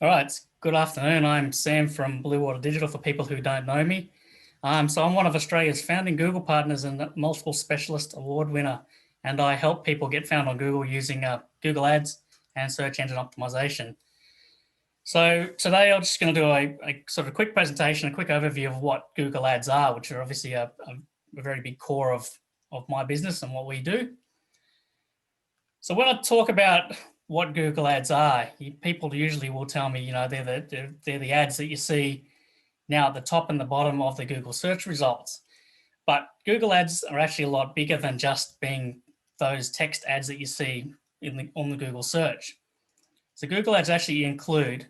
All right, good afternoon. I'm Sam from Bluewater Digital for people who don't know me. So I'm one of Australia's founding Google partners and a multiple specialist award winner, and I help people get found on Google using Google Ads and search engine optimization. So today I'm just going to do a sort of quick presentation, a quick overview of what Google Ads are, which are obviously a very big core of my business and what we do. So when I talk about what Google Ads are, people usually will tell me, they're the ads that you see now at the top and the bottom of the Google search results. But Google Ads are actually a lot bigger than just being those text ads that you see on the Google search. So Google Ads actually include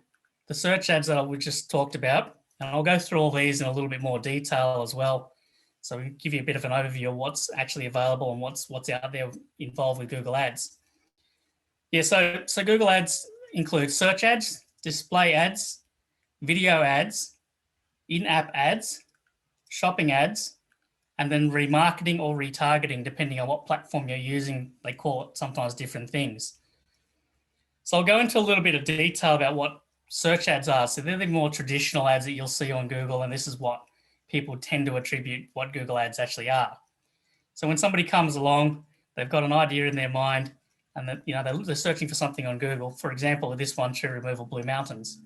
the search ads that we just talked about, and I'll go through all these in a little bit more detail as well. So we give you a bit of an overview of what's actually available and what's out there involved with Google Ads. Yeah, so Google Ads include search ads, display ads, video ads, in-app ads, shopping ads, and then remarketing or retargeting, depending on what platform you're using. They call it sometimes different things. So I'll go into a little bit of detail about what search ads are. So they're the more traditional ads that you'll see on Google, and this is what people tend to attribute what Google Ads actually are. So when somebody comes along, they've got an idea in their mind, and that they're searching for something on Google. For example, this one, tree removal Blue Mountains.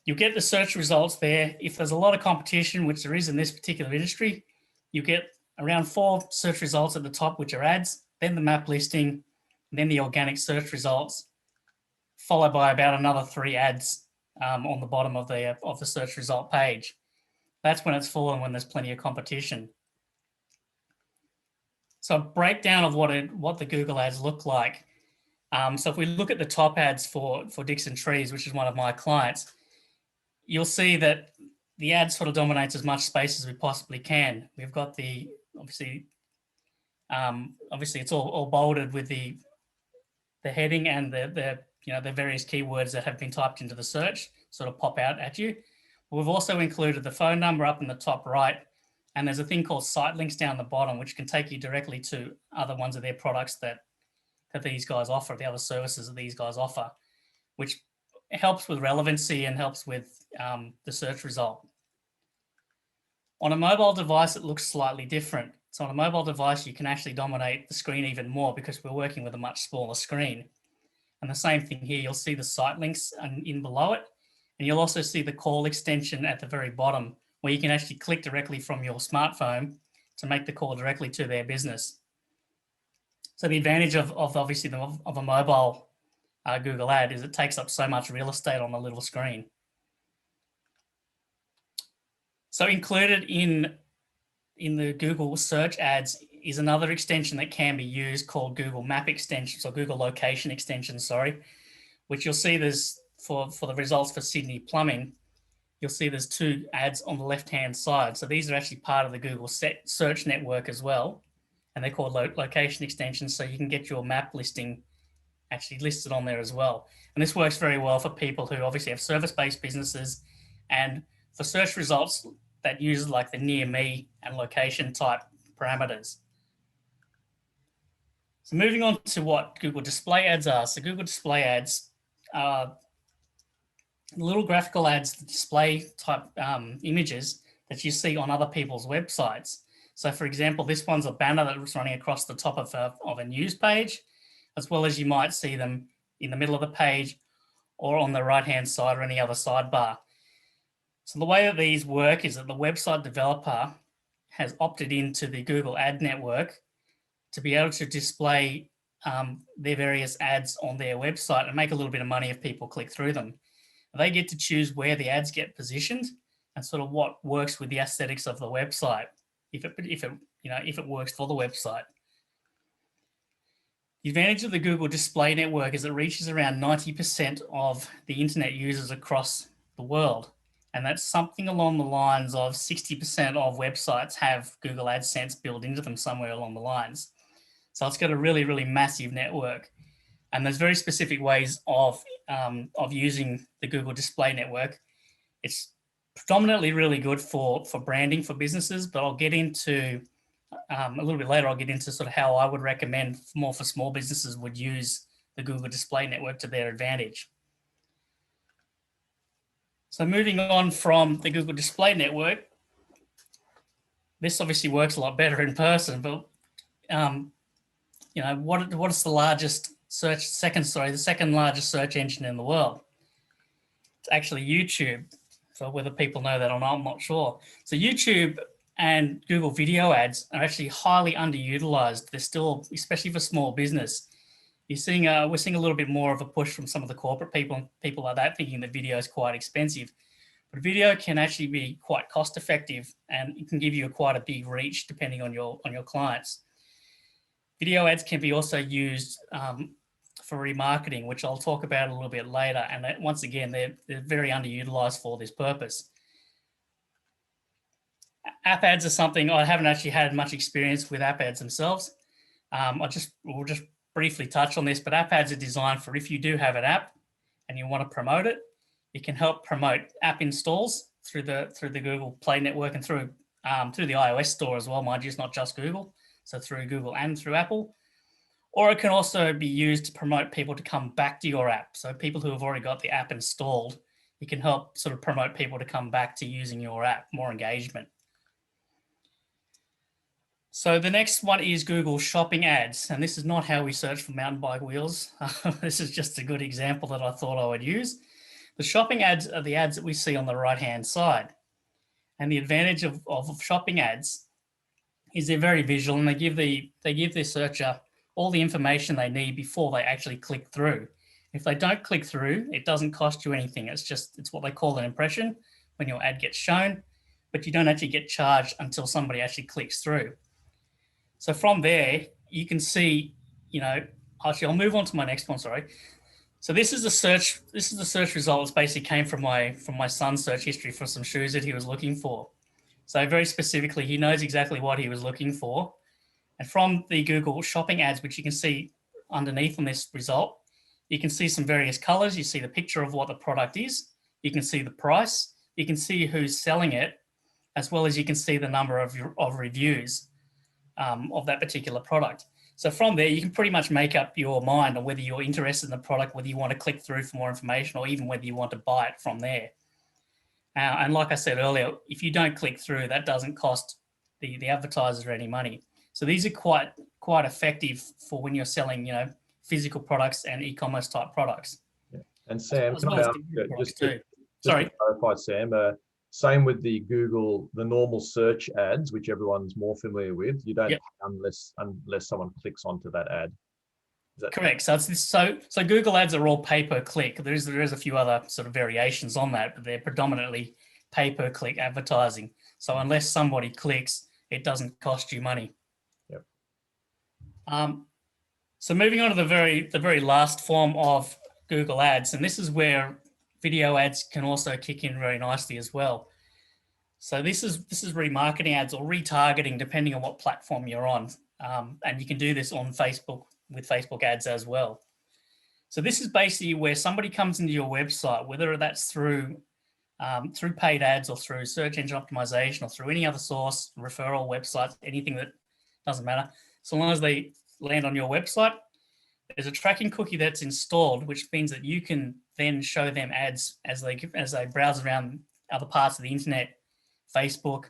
You get the search results there. If there's a lot of competition, which there is in this particular industry, you get around 4 search results at the top, which are ads, then the map listing, then the organic search results, followed by about another 3 ads on the bottom of the search result page. That's when it's full and when there's plenty of competition. So a breakdown of what the Google ads look like. So if we look at the top ads for Dixon Trees, which is one of my clients, you'll see that the ad sort of dominates as much space as we possibly can. We've got the obviously it's all bolded with the heading and the various keywords that have been typed into the search sort of pop out at you. We've also included the phone number up in the top right, and there's a thing called site links down the bottom, which can take you directly to other ones of their products that these guys offer, the other services that these guys offer, which helps with relevancy and helps with the search result. On a mobile device, it looks slightly different. So on a mobile device, you can actually dominate the screen even more because we're working with a much smaller screen. And the same thing here, you'll see the site links in below it, and you'll also see the call extension at the very bottom, where you can actually click directly from your smartphone to make the call directly to their business. So the advantage of obviously of a mobile Google ad is it takes up so much real estate on the little screen. So included in the Google search ads is another extension that can be used called Google Map extensions or Google Location extensions, which you'll see there's for the results for Sydney Plumbing. You'll see there's 2 ads on the left-hand side. So these are actually part of the Google search network as well, and they're called location extensions. So you can get your map listing actually listed on there as well. And this works very well for people who obviously have service-based businesses and for search results that use like the near me and location type parameters. So moving on to what Google display ads are. So Google display ads are little graphical ads that display type images that you see on other people's websites. So for example, this one's a banner that's running across the top of a news page, as well as you might see them in the middle of the page or on the right-hand side or any other sidebar. So the way that these work is that the website developer has opted into the Google Ad Network to be able to display their various ads on their website and make a little bit of money if people click through them. They get to choose where the ads get positioned and sort of what works with the aesthetics of the website, if it works for the website. The advantage of the Google Display Network is it reaches around 90% of the internet users across the world. And that's something along the lines of 60% of websites have Google AdSense built into them somewhere along the lines. So it's got a really, really massive network. And there's very specific ways of using the Google Display Network. It's predominantly really good for branding for businesses, but I'll get into a little bit later, I'll get into sort of how I would recommend more for small businesses would use the Google Display Network to their advantage. So moving on from the Google Display Network, this obviously works a lot better in person, but you know, what is the largest the second largest search engine in the world? It's actually YouTube. So whether people know that or not, I'm not sure. So YouTube and Google video ads are actually highly underutilized. They're still, especially for small business. We're seeing a little bit more of a push from some of the corporate people like that, thinking that video is quite expensive. But video can actually be quite cost effective, and it can give you quite a big reach depending on your clients. Video ads can be also used for remarketing, which I'll talk about a little bit later. And once again, they're very underutilized for this purpose. App ads are something I haven't actually had much experience with app ads themselves. We'll just briefly touch on this, but app ads are designed for if you do have an app and you want to promote it, it can help promote app installs through the Google Play Network and through the iOS store as well, mind you, it's not just Google. So through Google and through Apple. Or it can also be used to promote people to come back to your app. So people who have already got the app installed, it can help sort of promote people to come back to using your app, more engagement. So the next one is Google Shopping Ads. And this is not how we search for mountain bike wheels. This is just a good example that I thought I would use. The shopping ads are the ads that we see on the right-hand side. And the advantage of shopping ads is they're very visual, and they give the searcher all the information they need before they actually click through. If they don't click through, it doesn't cost you anything. It's what they call an impression when your ad gets shown, but you don't actually get charged until somebody actually clicks through. So from there, you can see, you know, actually I'll move on to my next one, sorry. So this is the search results basically came from my son's search history for some shoes that he was looking for. So very specifically, he knows exactly what he was looking for. And from the Google Shopping ads, which you can see underneath on this result, you can see some various colors. You see the picture of what the product is. You can see the price. You can see who's selling it, as well as you can see the number of reviews of that particular product. So from there, you can pretty much make up your mind on whether you're interested in the product, whether you want to click through for more information, or even whether you want to buy it from there. And like I said earlier, if you don't click through, that doesn't cost the advertisers any money. So these are quite effective for when you're selling, you know, physical products and e-commerce type products. Yeah. And Sam, can I ask just to clarify, Sam, same with the Google, the normal search ads, which everyone's more familiar with. You don't unless someone clicks onto that ad. Is that correct? So Google ads are all pay per click. There is a few other sort of variations on that, but they're predominantly pay per click advertising. So unless somebody clicks, it doesn't cost you money. Yep. So moving on to the very last form of Google ads, and this is where video ads can also kick in very nicely as well. So this is remarketing ads or retargeting, depending on what platform you're on, and you can do this on Facebook with Facebook ads as well. So this is basically where somebody comes into your website, whether that's through paid ads or through search engine optimization or through any other source, referral websites, anything that doesn't matter. So long as they land on your website, there's a tracking cookie that's installed, which means that you can then show them ads as they browse around other parts of the internet, Facebook,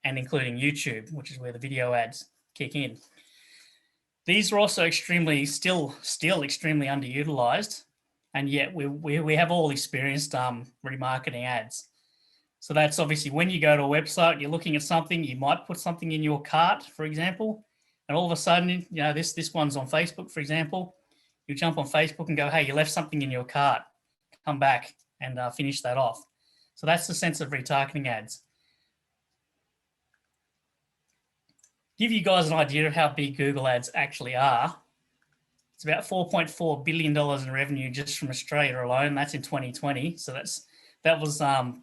and including YouTube, which is where the video ads kick in. These are also still extremely underutilized, and yet we have all experienced remarketing ads. So that's obviously when you go to a website, you're looking at something, you might put something in your cart, for example, and all of a sudden, you know, this one's on Facebook, for example. You jump on Facebook and go, hey, you left something in your cart. Come back and finish that off. So that's the sense of retargeting ads. Give you guys an idea of how big Google ads actually are. It's about $4.4 billion in revenue just from Australia alone. That's in 2020. So that was I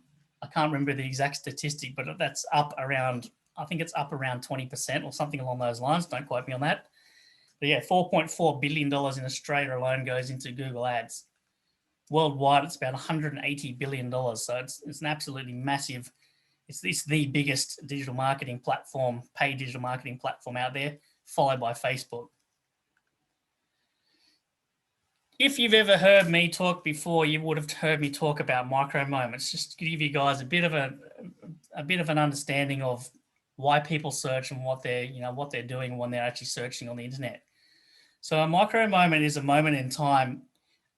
can't remember the exact statistic, but that's up around, I think it's up around 20% or something along those lines. Don't quote me on that. But yeah, $4.4 billion in Australia alone goes into Google ads. Worldwide, it's about $180 billion. So it's an absolutely massive, it's the biggest digital marketing platform, paid digital marketing platform out there, followed by Facebook. If you've ever heard me talk before, you would have heard me talk about micro moments, just to give you guys a bit of an understanding of why people search and what they're doing when they're actually searching on the internet. So a micro moment is a moment in time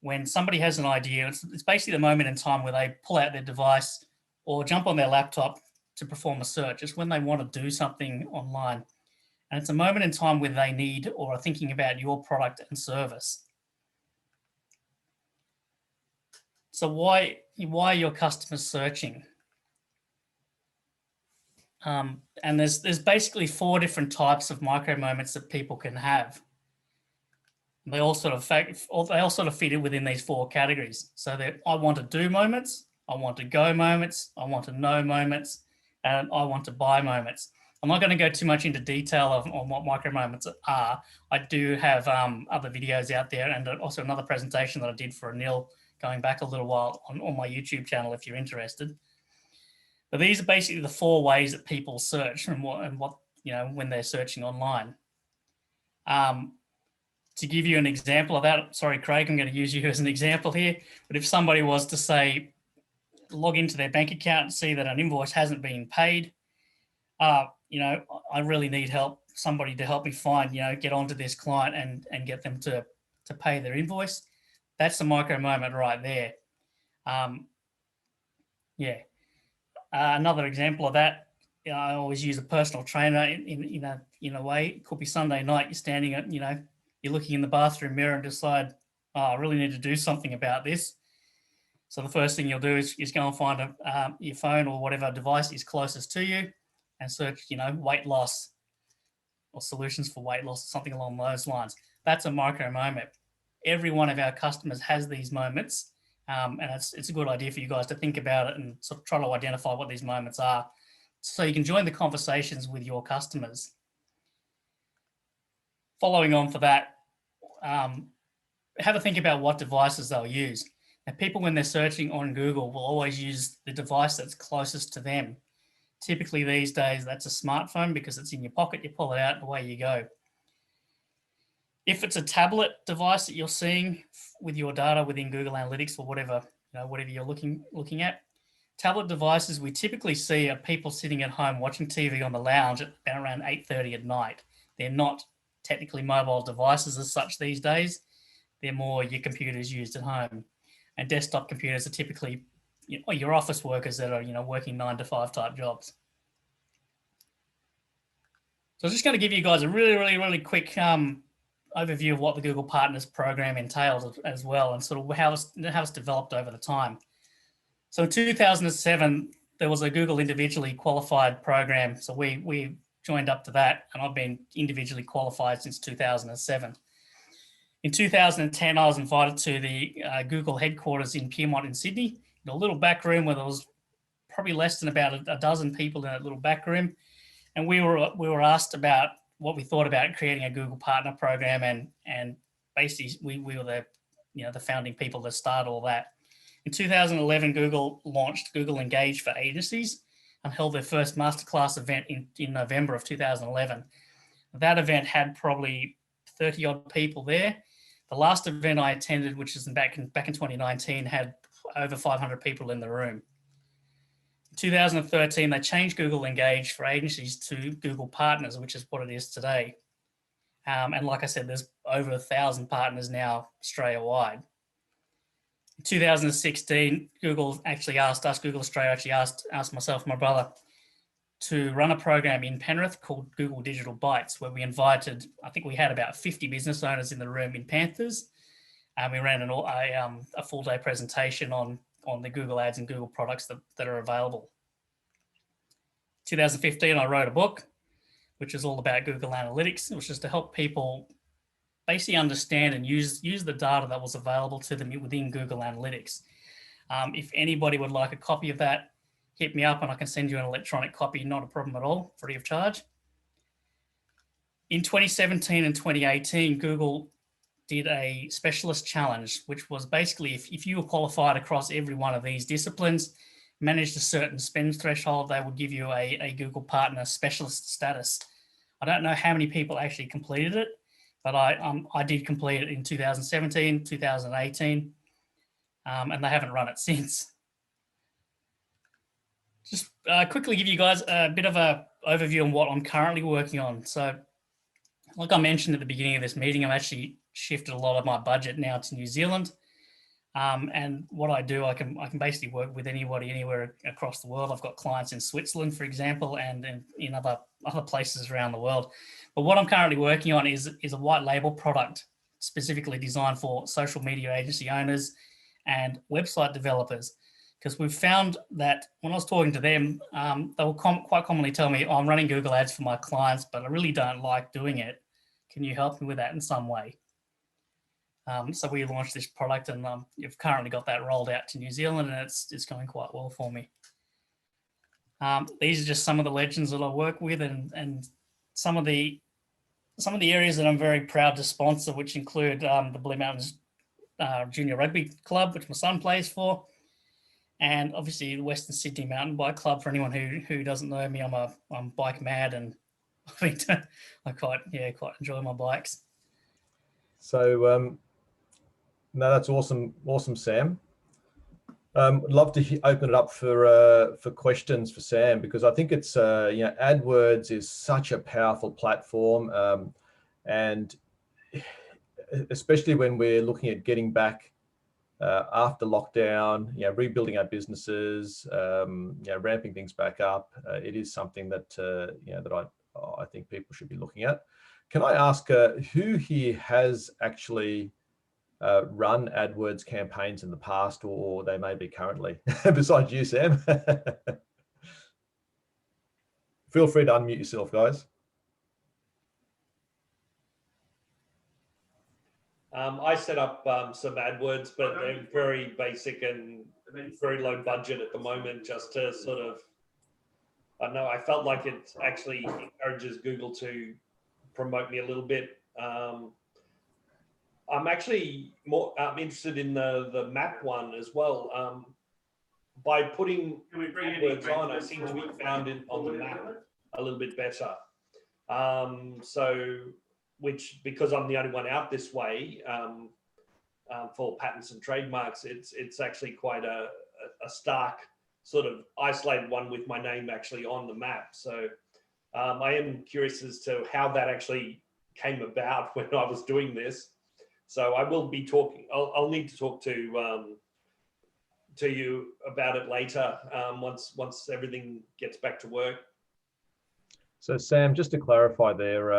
when somebody has an idea. It's basically the moment in time where they pull out their device or jump on their laptop to perform a search. It's when they want to do something online. And it's a moment in time where they need or are thinking about your product and service. So why are your customers searching? And there's basically 4 different types of micro moments that people can have. They all sort of fit in within these 4 categories. So that I want to do moments, I want to go moments, I want to know moments, and I want to buy moments. I'm not going to go too much into detail on what micro moments are. I do have other videos out there, and also another presentation that I did for Anil going back a little while on my YouTube channel if you're interested. But these are basically the 4 ways that people search and what when they're searching online. To give you an example of that, sorry, Craig, I'm going to use you as an example here. But if somebody was to say, log into their bank account and see that an invoice hasn't been paid, I really need help, somebody to help me find, get onto this client and get them to pay their invoice. That's the micro moment right there. Another example of that, I always use a personal trainer in a way. It could be Sunday night, you're standing at, you're looking in the bathroom mirror and decide, I really need to do something about this. So the first thing you'll do is go and find your phone or whatever device is closest to you and search, weight loss or solutions for weight loss, or something along those lines. That's a micro moment. Every one of our customers has these moments, and it's a good idea for you guys to think about it and sort of try to identify what these moments are so you can join the conversations with your customers. Following on for that, have a think about what devices they'll use. Now, people, when they're searching on Google, will always use the device that's closest to them. Typically these days, that's a smartphone because it's in your pocket, you pull it out, and away you go. If it's a tablet device that you're seeing with your data within Google Analytics or whatever you're looking at, tablet devices we typically see are people sitting at home watching TV on the lounge at about around 8:30 at night. They're not technically mobile devices as such these days. They're more your computers used at home. And desktop computers are typically your office workers that are working 9 to 5 type jobs. So I'm just going to give you guys a really quick overview of what the Google Partners program entails as well, and sort of how it's developed over the time. So in 2007, there was a Google individually qualified program. So we joined up to that, and I've been individually qualified since 2007. In 2010, I was invited to the Google headquarters in Piermont in Sydney, in a little back room where there was probably less than about a dozen people in that little back room. And we were asked about what we thought about creating a Google Partner program, and basically we were the founding people that started all that. In 2011, Google launched Google Engage for agencies and held their first masterclass event in November of 2011. That event had probably 30 odd people there. The last event I attended, which is back in 2019, had over 500 people in the room. In 2013, they changed Google Engage for agencies to Google Partners, which is what it is today. And like I said, there's over 1,000 partners now Australia-wide. In 2016, Google actually asked us, Google Australia actually asked myself and my brother to run a program in Penrith called Google Digital Bites, where we invited, I think we had about 50 business owners in the room in Panthers. And we ran a full day presentation on the Google ads and Google products that are available. 2015, I wrote a book, which is all about Google Analytics, which is to help people basically understand and use the data that was available to them within Google Analytics. If anybody would like a copy of that, hit me up and I can send you an electronic copy, not a problem at all, free of charge. In 2017 and 2018, Google did a specialist challenge, which was basically if you were qualified across every one of these disciplines, managed a certain spend threshold, they would give you a Google Partner specialist status. I don't know how many people actually completed it, but I did complete it in 2017, 2018, and they haven't run it since. Just quickly give you guys a bit of a overview on what I'm currently working on. So, like I mentioned at the beginning of this meeting, I've actually shifted a lot of my budget now to New Zealand. And what I do, I can basically work with anybody, anywhere across the world. I've got clients in Switzerland, for example, and in other places around the world. But what I'm currently working on is a white label product specifically designed for social media agency owners and website developers. Because we've found that when I was talking to them, they will quite commonly tell me, oh, I'm running Google ads for my clients, but I really don't like doing it. Can you help me with that in some way? So we launched this product, and you've currently got that rolled out to New Zealand, and it's going quite well for me. These are just some of the legends that I work with, and some of the areas that I'm very proud to sponsor, which include the Blue Mountains Junior Rugby Club, which my son plays for, and obviously the Western Sydney Mountain Bike Club. For anyone who doesn't know me, I'm bike mad, and I quite enjoy my bikes. So no, that's awesome, Sam. I'd love to open it up for questions for Sam, because I think it's AdWords is such a powerful platform, and especially when we're looking at getting back after lockdown, rebuilding our businesses, ramping things back up. It is something that that I think people should be looking at. Can I ask who here has actually run AdWords campaigns in the past, or they may be currently, besides you, Sam? Feel free to unmute yourself, guys. I set up some AdWords, but they're very basic and very low budget at the moment, just to sort of, I don't know, I felt like it actually encourages Google to promote me a little bit. I'm actually more interested in the map one as well. By putting AdWords on, I seem to be found on the map a little bit better. Which, because I'm the only one out this way for patents and trademarks, it's actually quite a stark sort of isolated one with my name actually on the map. So I am curious as to how that actually came about when I was doing this. So I will be talking. I'll need to talk to you about it later once everything gets back to work. So Sam, just to clarify there,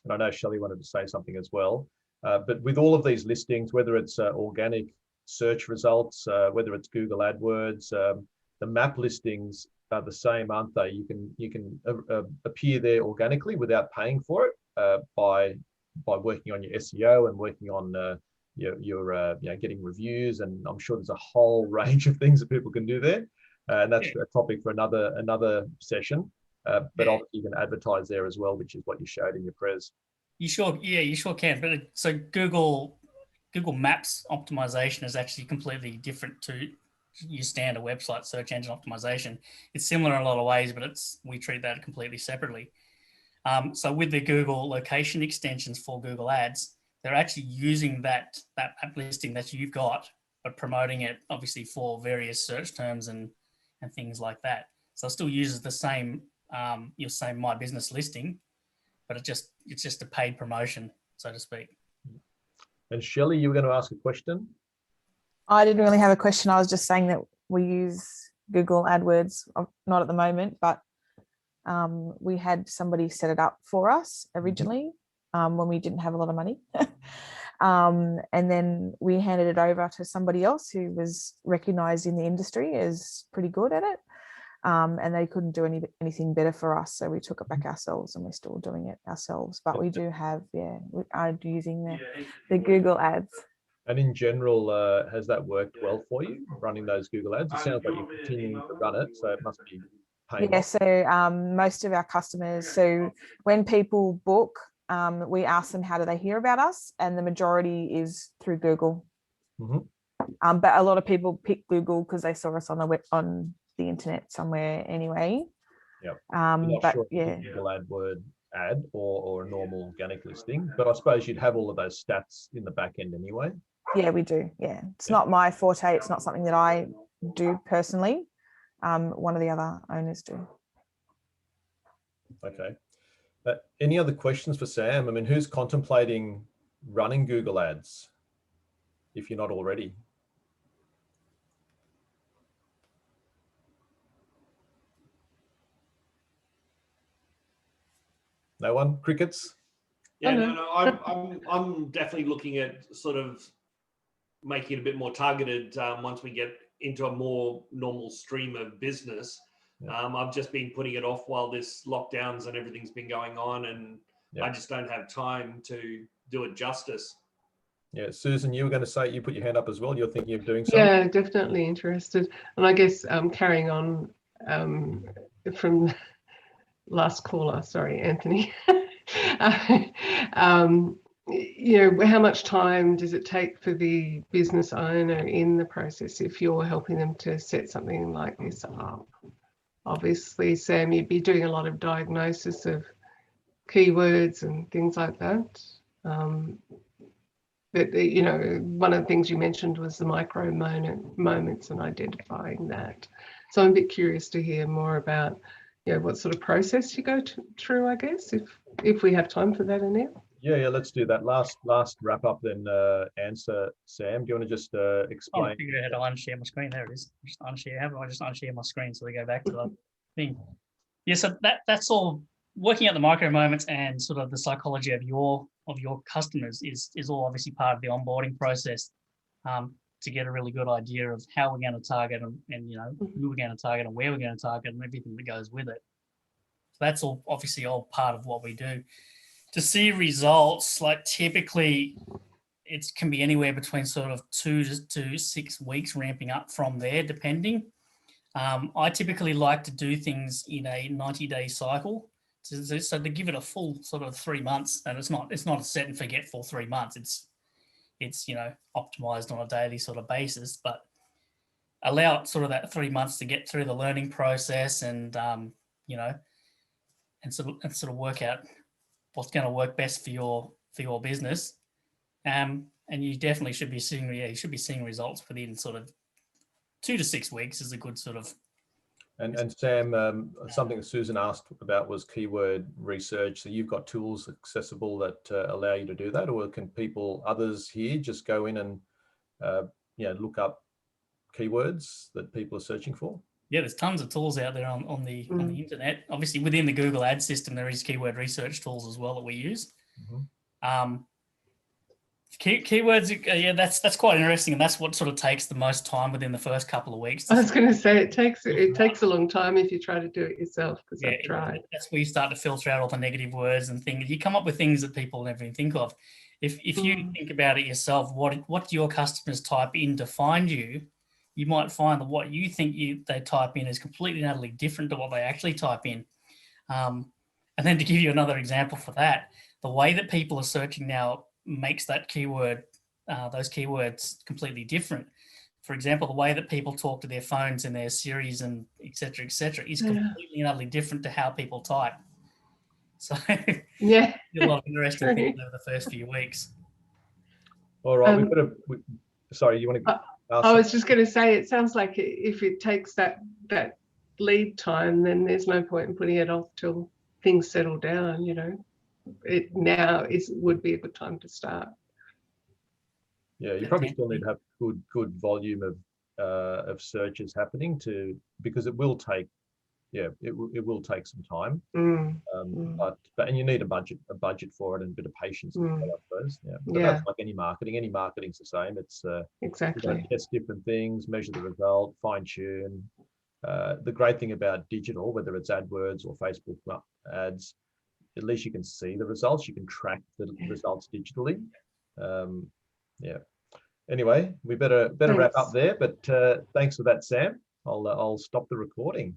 and I know Shelley wanted to say something as well, but with all of these listings, whether it's organic search results, whether it's Google AdWords, the map listings are the same, aren't they? You can appear there organically without paying for it by working on your SEO and working on your getting reviews, and I'm sure there's a whole range of things that people can do there, and that's a topic for another session. But obviously you can advertise there as well, which is what you showed in your pres. You sure can. But so Google Maps optimization is actually completely different to your standard website search engine optimization. It's similar in a lot of ways, but we treat that completely separately. So with the Google location extensions for Google Ads, they're actually using that map listing that you've got, but promoting it obviously for various search terms and things like that. So it still uses the same your same My Business listing, but it's just a paid promotion, so to speak. And Shelley, you were going to ask a question? I didn't really have a question. I was just saying that we use Google AdWords, not at the moment, but we had somebody set it up for us originally when we didn't have a lot of money. And then we handed it over to somebody else who was recognized in the industry as pretty good at it. And they couldn't do anything better for us, so we took it back ourselves, and we're still doing it ourselves. But we do have, we are using the Google ads. And in general, has that worked well for you, running those Google ads? It sounds like you're continuing to run it, so it must be paying off. So most of our customers, so when people book, we ask them how do they hear about us, and the majority is through Google. But a lot of people pick Google because they saw us on the internet somewhere anyway. But sure Google AdWords ad or a normal organic listing, but I suppose you'd have all of those stats in the back end anyway. Yeah, we do. Yeah, it's Yeah. not my forte. It's not something that I do personally. One of the other owners do. Okay. Any other questions for Sam? I mean, who's contemplating running Google Ads if you're not already? No one? Crickets? Yeah, Hello. no, I'm definitely looking at sort of making it a bit more targeted once we get into a more normal stream of business. Yeah. I've just been putting it off while this lockdowns and everything's been going on, and Yeah. I just don't have time to do it justice. Yeah, Susan, you were going to say, you put your hand up as well. You're thinking of doing something? Yeah, definitely interested. And I guess carrying on from last caller, sorry, Anthony. You know, how much time does it take for the business owner in the process if you're helping them to set something like this up? Obviously, Sam, you'd be doing a lot of diagnosis of keywords and things like that. But you know, one of the things you mentioned was the micro moments and identifying that. So I'm a bit curious to hear more about, you know, what sort of process you go through, I guess, if we have time for that, Annette. Yeah, let's do that. Last wrap up, then answer, Sam. Do you want to just I explain? figured out how to unshare my screen. There it is. Just unshare. How do I just unshare my screen so we go back to the thing? Yeah, so that's all. Working out the micro moments and sort of the psychology of your customers is all obviously part of the onboarding process, to get a really good idea of how we're going to target and you know who we're going to target and where we're going to target and everything that goes with it. So that's all obviously all part of what we do. To see results, like typically it can be anywhere between sort of 2 to 6 weeks ramping up from there, depending. I typically like to do things in a 90-day cycle. So to give it a full sort of 3 months, and it's not a set and forget full 3 months. It's you know optimized on a daily sort of basis, but allow it sort of that 3 months to get through the learning process and you know and sort of work out what's going to work best for your business. And you definitely should be seeing results within sort of 2 to 6 weeks is a good sort of. And Sam, something that Susan asked about was keyword research. So you've got tools accessible that allow you to do that, or can others here just go in and look up keywords that people are searching for? Yeah, there's tons of tools out there on the internet. Obviously, within the Google Ads system, there is keyword research tools as well that we use. Mm-hmm. Keywords, yeah, that's quite interesting, and that's what sort of takes the most time within the first couple of weeks. I was going to say it takes a long time if you try to do it yourself, because I've tried. That's where you start to filter out all the negative words and things. You come up with things that people never even think of. If you think about it yourself, what do your customers type in to find you? You might find that what you think they type in is completely and utterly different to what they actually type in. And then to give you another example for that, the way that people are searching now makes that keyword, those keywords completely different. For example, the way that people talk to their phones and their Siris and et cetera, is completely and utterly different to how people type. So yeah, a lot of interesting things over the first few weeks. All right, sorry, you want to? I was just going to say, it sounds like if it takes that lead time, then there's no point in putting it off till things settle down. You know, it now would be a good time to start. Yeah, you probably still need to have good volume of searches happening because it will take it will take some time. But you need a budget for it and a bit of patience as well, I suppose. Yeah, but that's like any marketing. Any marketing's the same. It's exactly, you test different things, measure the result, fine tune. The great thing about digital, whether it's AdWords or Facebook ads, at least you can see the results. You can track the results digitally. Anyway, we better wrap up there. But thanks for that, Sam. I'll stop the recording.